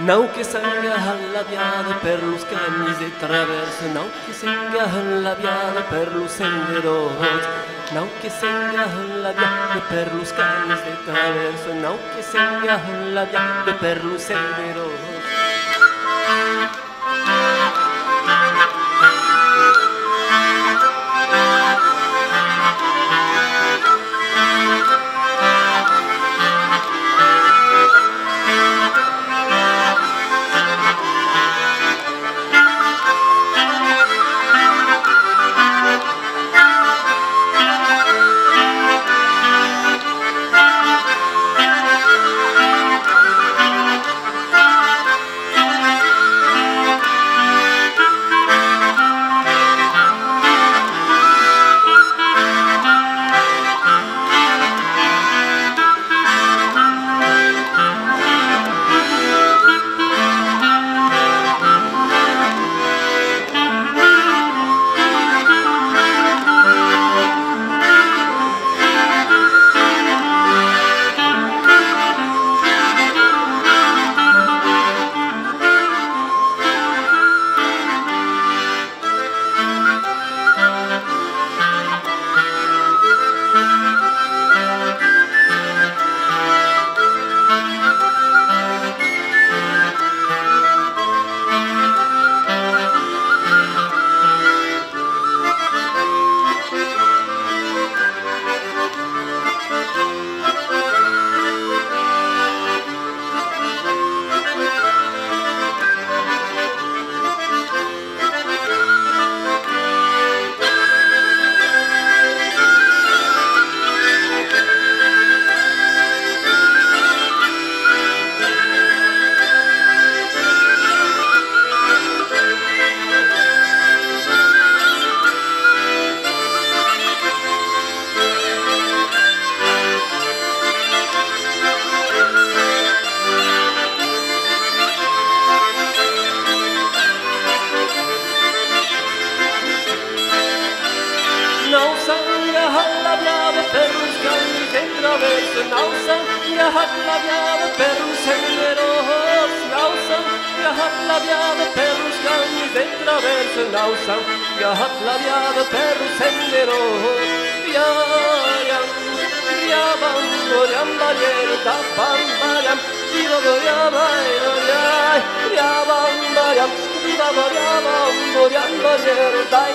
Nau che sanga alla viada per los camis de traverso, nau che sanga alla viada per los senderos, nau che sanga alla viada per los camis de traverso, nau che sanga alla viada per los senderos. Dai,